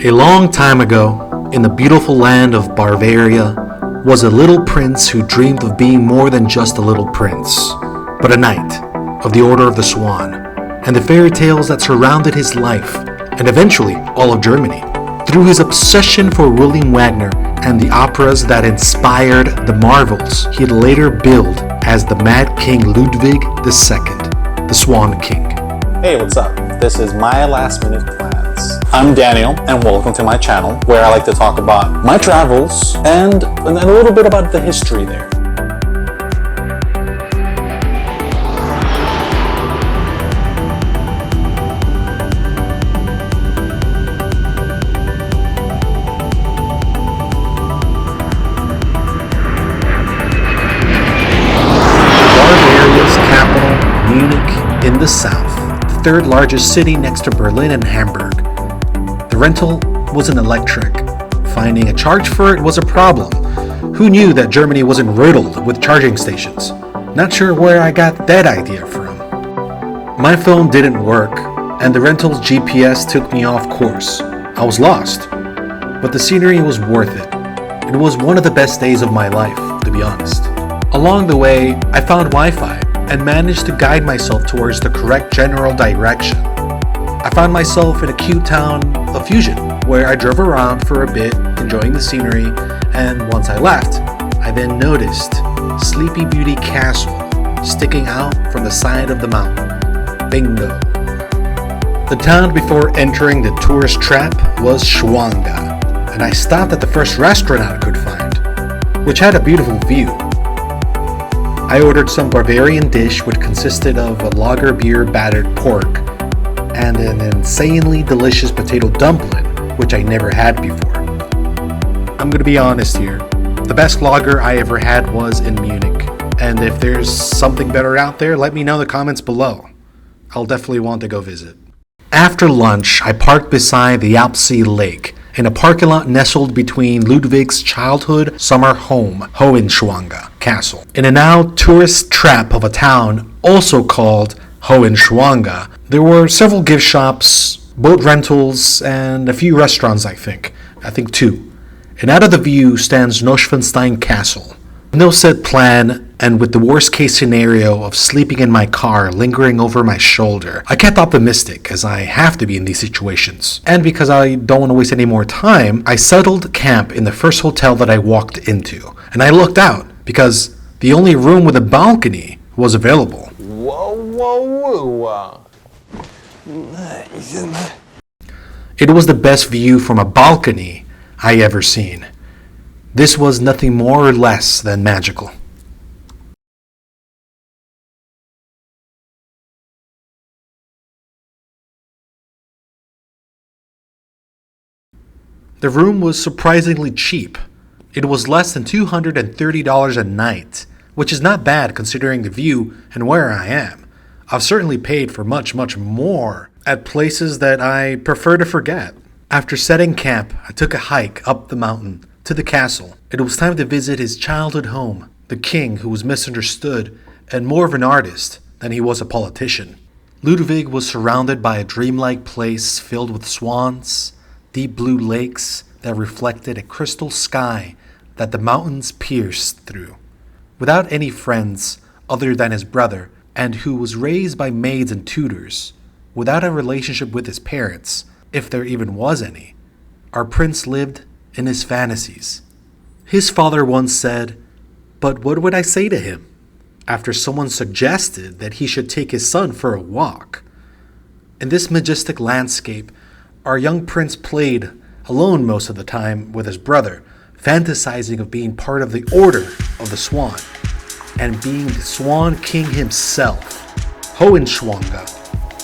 A long time ago, in the beautiful land of Bavaria, was a little prince who dreamed of being more than just a little prince, but a knight of the Order of the Swan, and the fairy tales that surrounded his life, and eventually all of Germany. Through his obsession for William Wagner and the operas that inspired the marvels he'd later billed as the Mad King Ludwig II, the Swan King. Hey, what's up? This is My Last Minute Plans. I'm Daniel, and welcome to my channel, where I like to talk about my travels and a little bit about the history there. Bavaria's capital, Munich, in the south, the third largest city next to Berlin and Hamburg. The rental was an electric. Finding a charge for it was a problem. Who knew that Germany wasn't riddled with charging stations? Not sure where I got that idea from. My phone didn't work, and the rental's GPS took me off course. I was lost, but the scenery was worth it. It was one of the best days of my life, to be honest. Along the way, I found Wi-Fi and managed to guide myself towards the correct general direction. I found myself in a cute town of Fusion, where I drove around for a bit, enjoying the scenery, and once I left, I then noticed Sleepy Beauty Castle sticking out from the side of the mountain. Bingo. The town before entering the tourist trap was Schwanga, and I stopped at the first restaurant I could find, which had a beautiful view. I ordered some Bavarian dish which consisted of a lager beer battered pork and an insanely delicious potato dumpling, which I never had before. I'm gonna be honest here. The best lager I ever had was in Munich, and if there's something better out there, let me know in the comments below. I'll definitely want to go visit. After lunch, I parked beside the Alpsee Lake in a parking lot nestled between Ludwig's childhood summer home, Hohenschwanga Castle. In a now tourist trap of a town also called Hohenschwanga, there were several gift shops, boat rentals, and a few restaurants, I think two. And out of the view stands Neuschwanstein Castle. No set plan, and with the worst case scenario of sleeping in my car lingering over my shoulder, I kept optimistic, as I have to be in these situations. And because I don't want to waste any more time, I settled camp in the first hotel that I walked into. And I looked out, because the only room with a balcony was available. Whoa. It was the best view from a balcony I ever seen. This was nothing more or less than magical. The room was surprisingly cheap. It was less than $230 a night, which is not bad considering the view and where I am. I've certainly paid for much more at places that I prefer to forget. After setting camp, I took a hike up the mountain to the castle. It was time to visit his childhood home, the king who was misunderstood and more of an artist than he was a politician. Ludwig was surrounded by a dreamlike place filled with swans, deep blue lakes that reflected a crystal sky that the mountains pierced through. Without any friends other than his brother, and who was raised by maids and tutors, without a relationship with his parents, if there even was any, our prince lived in his fantasies. His father once said, "But what would I say to him?" after someone suggested that he should take his son for a walk. In this majestic landscape, our young prince played alone most of the time with his brother, fantasizing of being part of the Order of the Swan and being the Swan King himself, Hohenschwanga,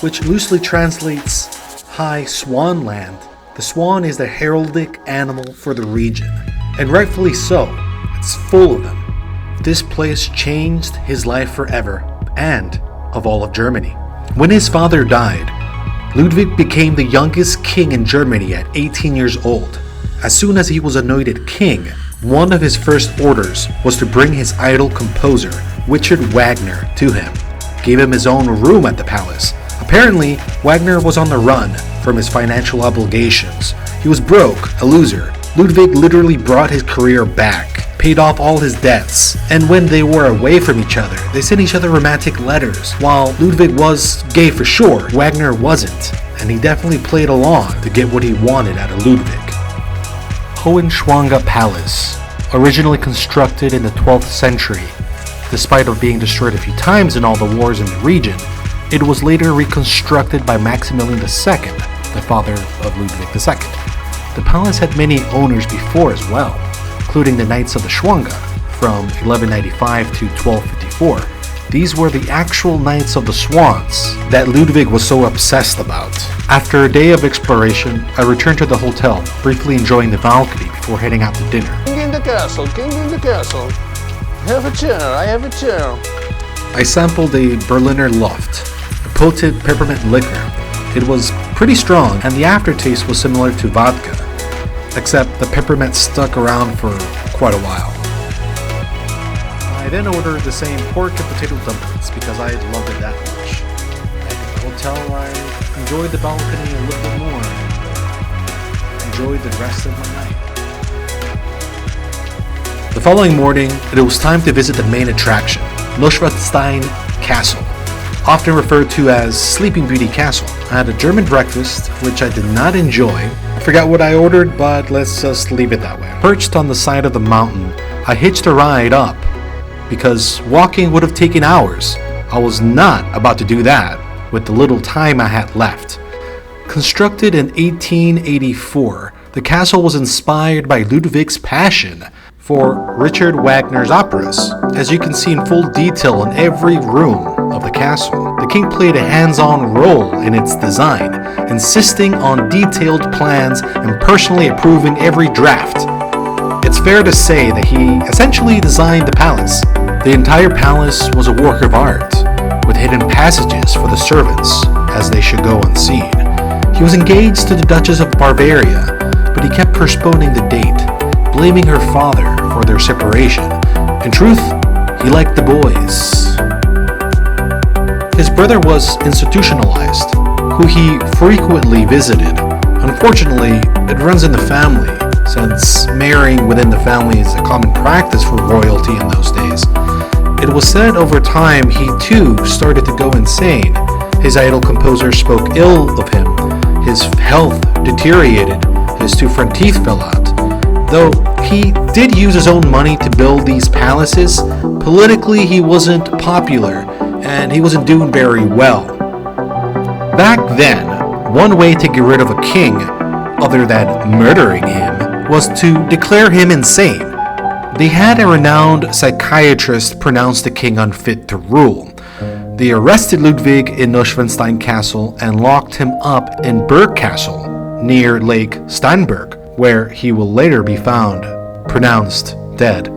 which loosely translates High Swan Land. The swan is the heraldic animal for the region, and rightfully so. It's full of them. This place changed his life forever, and of all of Germany. When his father died, Ludwig became the youngest king in Germany at 18 years old. As soon as he was anointed king, one of his first orders was to bring his idol composer, Richard Wagner, to him, gave him his own room at the palace. Apparently, Wagner was on the run from his financial obligations He was broke, a loser. Ludwig literally brought his career back, paid off all his debts, and when they were away from each other, they sent each other romantic letters. While Ludwig was gay for sure, Wagner wasn't, and he definitely played along to get what he wanted out of Ludwig. Hohenschwangau Palace, originally constructed in the 12th century, despite of being destroyed a few times in all the wars in the region, it was later reconstructed by Maximilian II, the father of Ludwig II. The palace had many owners before as well, including the Knights of the Schwangau from 1195 to 1254. These were the actual Knights of the Swans that Ludwig was so obsessed about. After a day of exploration, I returned to the hotel, briefly enjoying the balcony before heading out to dinner. King in the castle, king in the castle. Have a chair, I have a chair. I sampled a Berliner Luft, a potent peppermint liquor. It was pretty strong, and the aftertaste was similar to vodka, except the peppermint stuck around for quite a while. I then ordered the same pork and potato dumplings because I loved it that much. Back at the hotel, I enjoyed the balcony a little bit more and enjoyed the rest of my night. The following morning, it was time to visit the main attraction, Neuschwanstein Castle, often referred to as Sleeping Beauty Castle. I had a German breakfast, which I did not enjoy. I forgot what I ordered, but let's just leave it that way. Perched on the side of the mountain, I hitched a ride up, because walking would have taken hours. I was not about to do that with the little time I had left. Constructed in 1884, the castle was inspired by Ludwig's passion for Richard Wagner's operas, as you can see in full detail in every room of the castle. The king played a hands-on role in its design, insisting on detailed plans and personally approving every draft. It's fair to say that he essentially designed the palace. The entire palace was a work of art, with hidden passages for the servants, as they should go unseen. He was engaged to the Duchess of Bavaria, but he kept postponing the date, blaming her father for their separation. In truth, he liked the boys. His brother was institutionalized, who he frequently visited. Unfortunately, it runs in the family, since marrying within the family is a common practice for royalty in those days. It was said over time he too started to go insane. His idol composer spoke ill of him, his health deteriorated, his two front teeth fell out. Though he did use his own money to build these palaces, politically he wasn't popular and he wasn't doing very well. Back then, one way to get rid of a king, other than murdering him, was to declare him insane. They had a renowned psychiatrist pronounce the king unfit to rule. They arrested Ludwig in Neuschwanstein Castle and locked him up in Burg Castle near Lake Steinberg, where he will later be found, pronounced dead.